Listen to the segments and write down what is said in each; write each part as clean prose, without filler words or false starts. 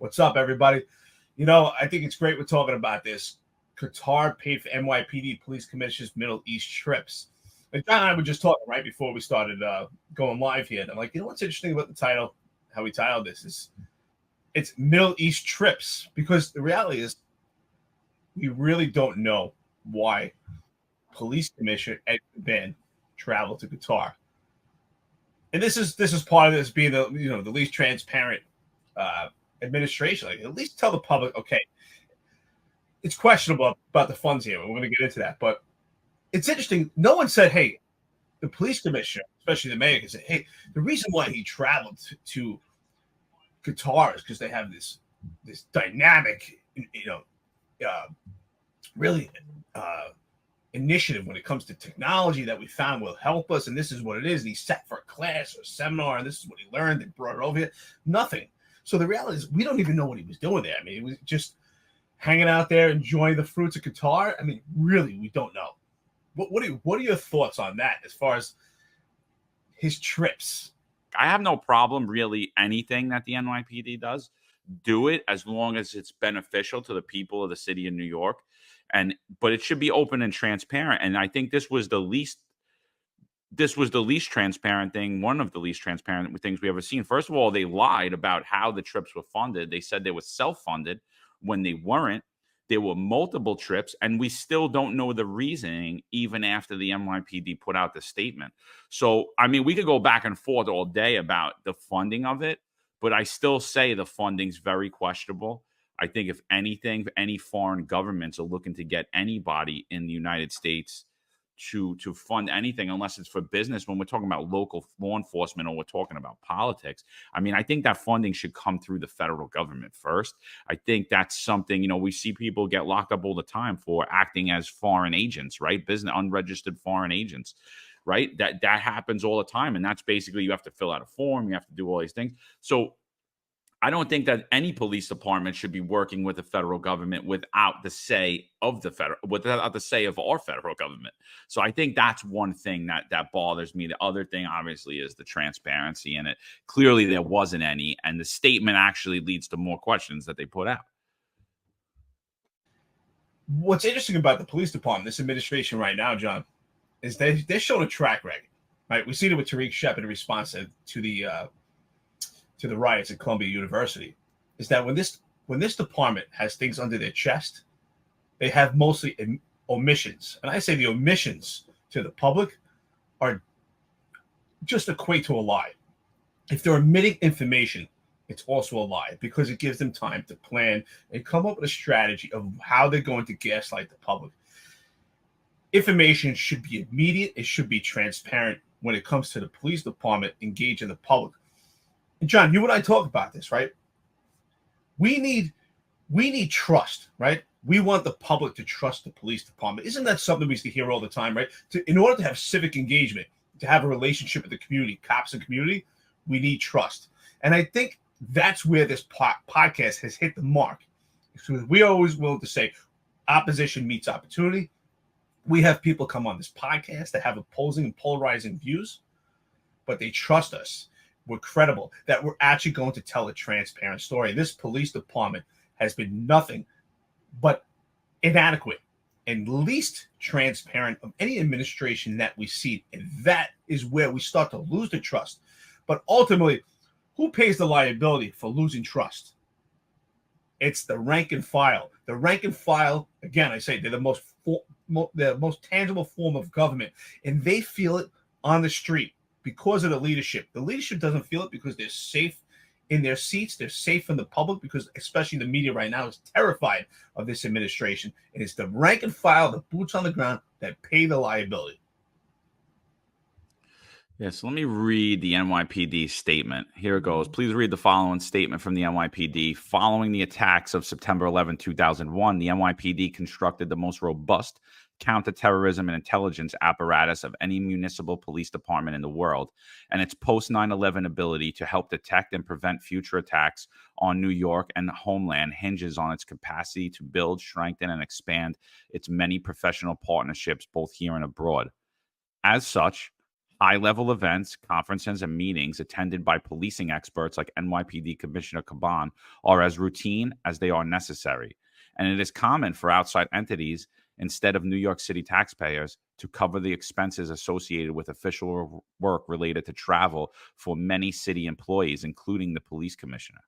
What's up, everybody? You know, I think it's great we're talking about this. Qatar paid for NYPD police commissioners' Middle East trips. And John and I were just talking right before we started going live here. And I'm like, you know what's interesting about the title, how we titled this is it's Middle East trips, because the reality is we really don't know why police commissioner Ed Ben traveled to Qatar. And this is part of this being the least transparent administration. Like, at least tell the public, okay, it's questionable about the funds here. We're going to get into that, but it's interesting. No one said, hey, the police commissioner, especially the mayor, said, hey, the reason why he traveled to Qatar is because they have this dynamic, really initiative when it comes to technology that we found will help us, and this is what it is. And he sat for a class or a seminar, and this is what he learned and brought it over here. Nothing. So the reality is we don't even know what he was doing there. I mean, it was just hanging out there, enjoying the fruits of Qatar. I mean, really, we don't know. What are your thoughts on that as far as his trips? I have no problem really anything that the NYPD does. Do it as long as it's beneficial to the people of the city of New York. But it should be open and transparent. And I think this was the least transparent thing, one of the least transparent things we ever seen. First of all, they lied about how the trips were funded. They said they were self-funded when they weren't. There were multiple trips, and we still don't know the reasoning even after the NYPD put out the statement. So, I mean, we could go back and forth all day about the funding of it, but I still say the funding's very questionable. I think if anything, any foreign governments are looking to get anybody in the United States to fund anything, unless it's for business, when we're talking about local law enforcement or we're talking about politics. I mean, I think that funding should come through the federal government first. I think that's something, we see people get locked up all the time for acting as foreign agents, right? Unregistered foreign agents, right? That happens all the time. And that's basically, you have to fill out a form, you have to do all these things. So I don't think that any police department should be working with the federal government without the say of our federal government. So I think that's one thing that bothers me. The other thing, obviously, is the transparency in it. Clearly, there wasn't any, and the statement actually leads to more questions that they put out. What's interesting about the police department, this administration right now, John, is they're showing a track record. Right, we see it with Tariq Shepard in response to the riots at Columbia University, is that when this department has things under their chest, they have mostly omissions. And I say the omissions to the public are just equate to a lie. If they're omitting information, it's also a lie, because it gives them time to plan and come up with a strategy of how they're going to gaslight the public. Information should be immediate. It should be transparent when it comes to the police department engaging the public. John, you and I talk about this, right? We need trust, right? We want the public to trust the police department. Isn't that something we used to hear all the time, right? In order to have civic engagement, to have a relationship with the community, cops and community, we need trust. And I think that's where this podcast has hit the mark. So we're always willing to say opposition meets opportunity. We have people come on this podcast that have opposing and polarizing views, but they trust us. We're credible, that we're actually going to tell a transparent story. This police department has been nothing but inadequate and least transparent of any administration that we see. And that is where we start to lose the trust. But ultimately, who pays the liability for losing trust? It's the rank and file. The rank and file, again, I say they're the most tangible form of government, and they feel it on the street. Because of the leadership. The leadership doesn't feel it because they're safe in their seats. They're safe from the public, because especially the media right now is terrified of this administration. And it's the rank and file, the boots on the ground, that pay the liability. Yeah, so let me read the NYPD statement. Here it goes. Please read the following statement from the NYPD. Following the attacks of September 11, 2001, the NYPD constructed the most robust counterterrorism and intelligence apparatus of any municipal police department in the world, and its post-9/11 ability to help detect and prevent future attacks on New York and the homeland hinges on its capacity to build, strengthen, and expand its many professional partnerships both here and abroad. As such, High-level events, conferences, and meetings attended by policing experts like NYPD Commissioner Caban are as routine as they are necessary. And it is common for outside entities, instead of New York City taxpayers, to cover the expenses associated with official work related to travel for many city employees, including the police commissioner.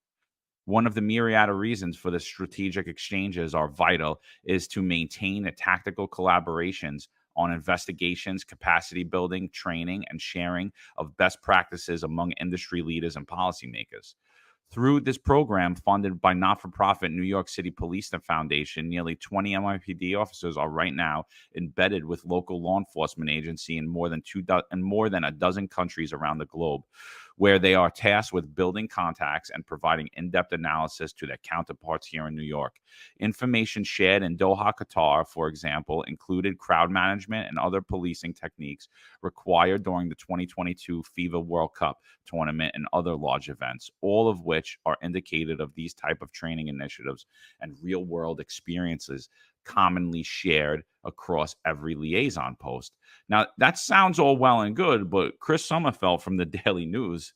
One of the myriad of reasons for the strategic exchanges are vital is to maintain a tactical collaborations on investigations, capacity building, training, and sharing of best practices among industry leaders and policymakers. Through this program, funded by not-for-profit New York City Police Foundation, nearly 20 NYPD officers are right now embedded with local law enforcement agency in more than a dozen countries around the globe, where they are tasked with building contacts and providing in-depth analysis to their counterparts here in New York. Information shared in Doha, Qatar, for example, included crowd management and other policing techniques required during the 2022 FIFA World Cup tournament and other large events, all of which are indicated of these type of training initiatives and real-world experiences commonly shared across every liaison post. Now, that sounds all well and good, but Chris Sommerfeld from the Daily News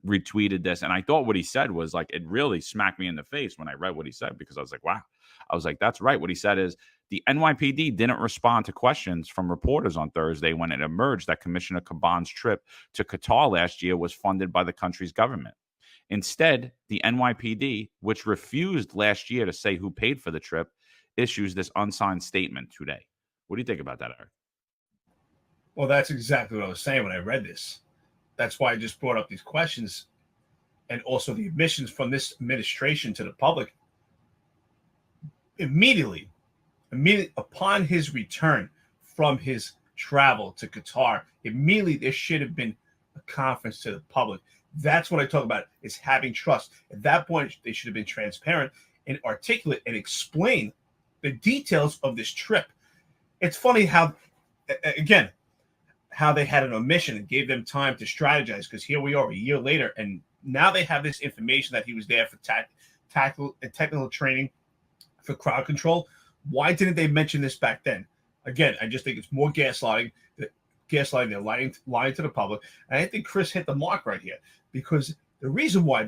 retweeted this, and I thought what he said was like, it really smacked me in the face when I read what he said, because I was like, wow. I was like, that's right. What he said is the NYPD didn't respond to questions from reporters on Thursday when it emerged that Commissioner Caban's trip to Qatar last year was funded by the country's government. Instead, the NYPD, which refused last year to say who paid for the trip, issues this unsigned statement today. What do you think about that, Eric? Well, that's exactly what I was saying when I read this. That's why I just brought up these questions, and also the admissions from this administration to the public. Immediately upon his return from his travel to Qatar, immediately there should have been a conference to the public. That's what I talk about, is having trust. At that point, they should have been transparent and articulate and explain the details of this trip. It's funny how, again, how they had an omission and gave them time to strategize, because here we are a year later, and now they have this information that he was there for tactical and technical training for crowd control. Why didn't they mention this back then? Again, I just think it's more gaslighting. They're lying to the public. And I think Chris hit the mark right here, because the reason why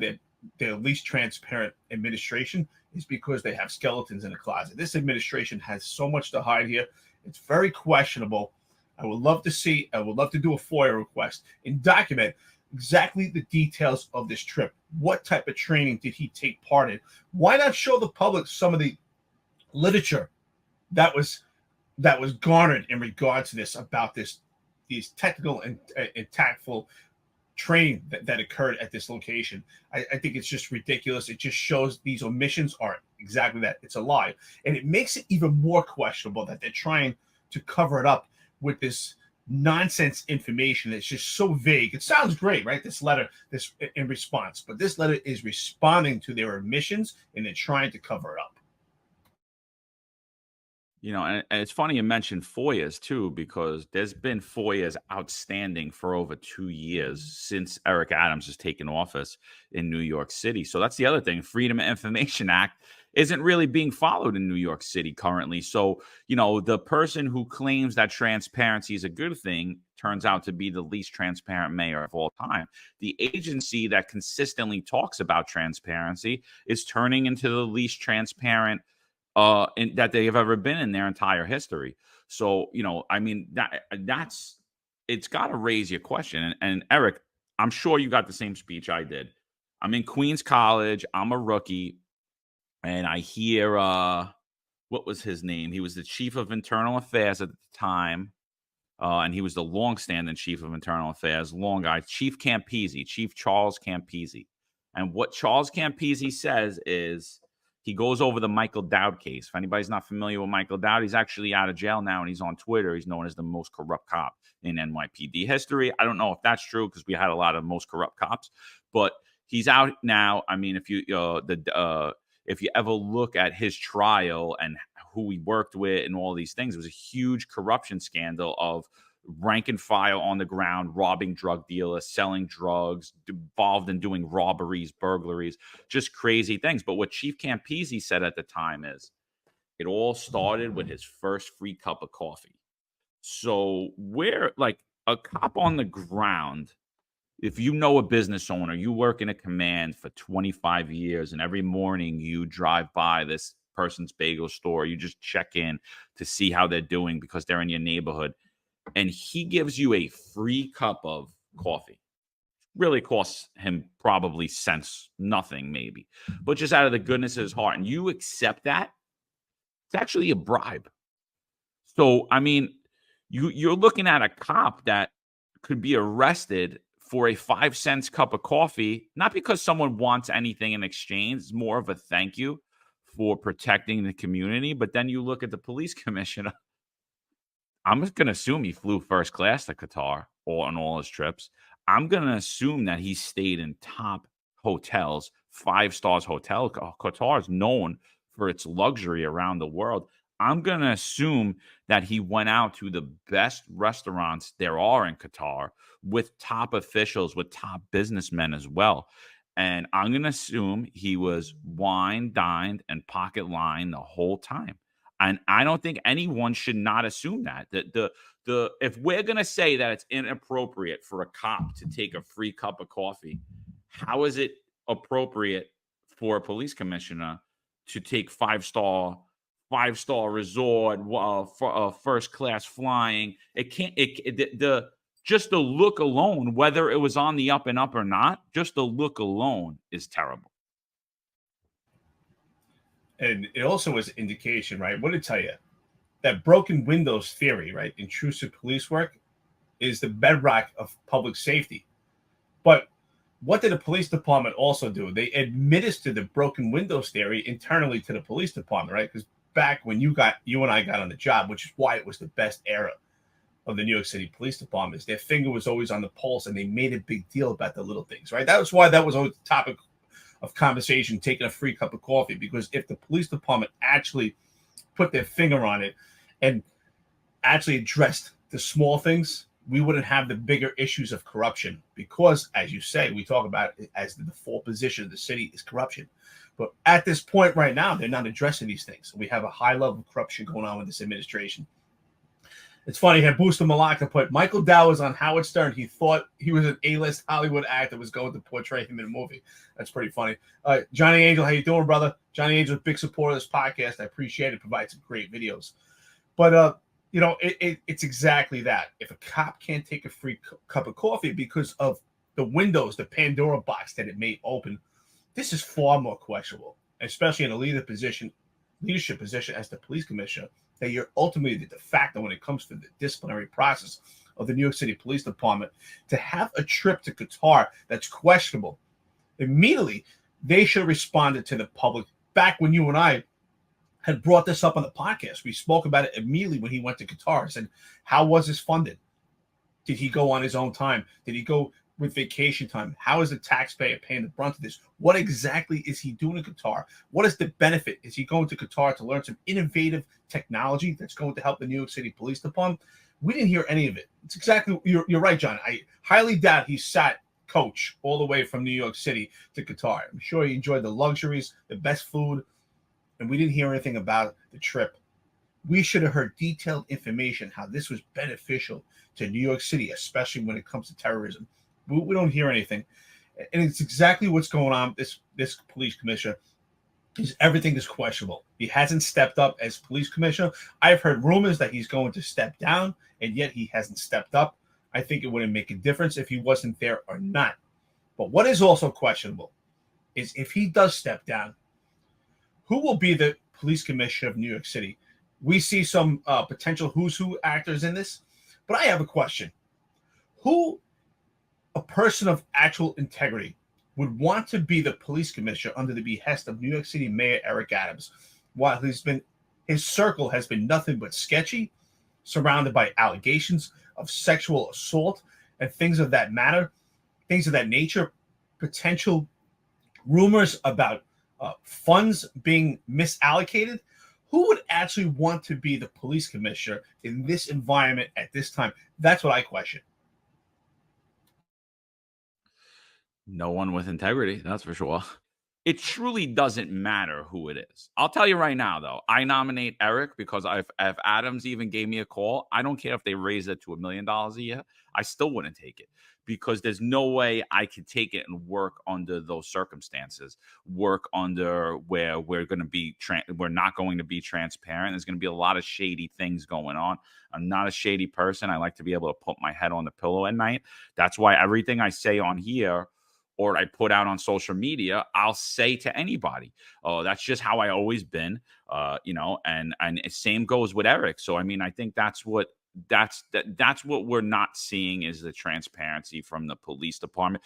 they're least transparent administration is because they have skeletons in the closet. This administration has so much to hide here. It's very questionable. I would love to do a FOIA request and document exactly the details of this trip. What type of training did he take part in? Why not show the public some of the literature that was garnered in regard to this, about these technical and tactful training that occurred at this location? I think it's just ridiculous. It just shows these omissions are exactly that. It's a lie. And it makes it even more questionable that they're trying to cover it up with this nonsense information that's just so vague. It sounds great, right? This letter, this in response, but this letter is responding to their omissions, and they're trying to cover it up. You know, and it's funny you mentioned FOIAs too, because there's been FOIAs outstanding for over 2 years since Eric Adams has taken office in New York City. So that's the other thing. Freedom of Information Act isn't really being followed in New York City currently. So, you know, the person who claims that transparency is a good thing turns out to be the least transparent mayor of all time. The agency that consistently talks about transparency is turning into the least transparent that they have ever been in their entire history. So, you know, I mean, that's it's got to raise your question. And Eric, I'm sure you got the same speech I did. I'm in Queens College. I'm a rookie, and I hear what was his name? He was the chief of internal affairs at the time. And he was the long-standing chief of internal affairs, long guy, Chief Campisi, Chief Charles Campisi. And what Charles Campisi says is, he goes over the Michael Dowd case. If anybody's not familiar with Michael Dowd, he's actually out of jail now, and he's on Twitter. He's known as the most corrupt cop in NYPD history. I don't know if that's true, because we had a lot of most corrupt cops, but he's out now. I mean, if you ever look at his trial and who he worked with and all these things, it was a huge corruption scandal of rank and file on the ground, robbing drug dealers, selling drugs, involved in doing robberies, burglaries, just crazy things. But what Chief Campisi said at the time is, it all started with his first free cup of coffee. So we're like, a cop on the ground, if you know a business owner, you work in a command for 25 years, and every morning you drive by this person's bagel store, you just check in to see how they're doing because they're in your neighborhood, and he gives you a free cup of coffee. Really costs him probably cents, nothing maybe, but just out of the goodness of his heart, and you accept that, it's actually a bribe. So, I mean, you're looking at a cop that could be arrested for a 5 cents cup of coffee, not because someone wants anything in exchange. It's more of a thank you for protecting the community. But then you look at the police commissioner. I'm just going to assume he flew first class to Qatar or on all his trips. I'm going to assume that he stayed in top hotels, 5 stars hotel. Qatar is known for its luxury around the world. I'm going to assume that he went out to the best restaurants there are in Qatar with top officials, with top businessmen as well. And I'm going to assume he was wine, dined, and pocket lined the whole time. And I don't think anyone should not assume that. The if we're gonna say that it's inappropriate for a cop to take a free cup of coffee, how is it appropriate for a police commissioner to take five star resort, for first class flying? It can't. The just the look alone, whether it was on the up and up or not, just the look alone is terrible. And it also is an indication, right? What did it tell you? That broken windows theory, right? Intrusive police work is the bedrock of public safety. But what did the police department also do? They administered the broken windows theory internally to the police department, right? Because back when you and I got on the job, which is why it was the best era of the New York City Police Department, their finger was always on the pulse, and they made a big deal about the little things, right? That was why that was always the topic of conversation, taking a free cup of coffee, because if the police department actually put their finger on it and actually addressed the small things, we wouldn't have the bigger issues of corruption. Because, as you say, we talk about it as the default position of the city is corruption. But at this point right now, they're not addressing these things. We have a high level of corruption going on with this administration. It's funny, here, Booster Malaka put, Michael Dow was on Howard Stern. He thought he was an A-list Hollywood actor was going to portray him in a movie. That's pretty funny. Johnny Angel, how you doing, brother? Johnny Angel, big supporter of this podcast. I appreciate it. Provides some great videos. But, it's exactly that. If a cop can't take a free cup of coffee because of the windows, the Pandora box that it may open, this is far more questionable, especially in a leadership position as the police commissioner, that you're ultimately the de facto when it comes to the disciplinary process of the New York City Police Department. To have a trip to Qatar that's questionable, immediately they should have responded to the public. Back when you and I had brought this up on the podcast, we spoke about it immediately when he went to Qatar. I said, how was this funded? Did he go on his own time? Did he go with vacation time? How is the taxpayer paying the brunt of this? What exactly is he doing in Qatar? What is the benefit? Is he going to Qatar to learn some innovative technology that's going to help the New York City Police Department? We didn't hear any of it. It's exactly, you're right, John. I highly doubt he sat coach all the way from New York City to Qatar. I'm sure he enjoyed the luxuries, the best food, and we didn't hear anything about the trip. We should have heard detailed information how this was beneficial to New York City, especially when it comes to terrorism. We don't hear anything. And it's exactly what's going on. This police commissioner is, everything is questionable. He hasn't stepped up as police commissioner. I've heard rumors that he's going to step down, and yet he hasn't stepped up. I think it wouldn't make a difference if he wasn't there or not. But what is also questionable is if he does step down, who will be the police commissioner of New York City? We see some potential who's who actors in this, but I have a question. Who, a person of actual integrity, would want to be the police commissioner under the behest of New York City Mayor Eric Adams, while his circle has been nothing but sketchy, surrounded by allegations of sexual assault and things of that nature, potential rumors about funds being misallocated? Who would actually want to be the police commissioner in this environment at this time? That's what I question. No one with integrity, that's for sure. it truly doesn't matter who it is. I'll tell you right now, though, I nominate Eric because if Adams even gave me a call, I don't care if they raise it to $1 million a year. I still wouldn't take it because there's no way I could take it and work under those circumstances, work under where we're not going to be transparent. There's going to be a lot of shady things going on. I'm not a shady person. I like to be able to put my head on the pillow at night. That's why everything I say on here or I put out on social media, I'll say to anybody. Oh, that's just how I always been. And same goes with Eric. So I mean, I think that's what we're not seeing is the transparency from the police department.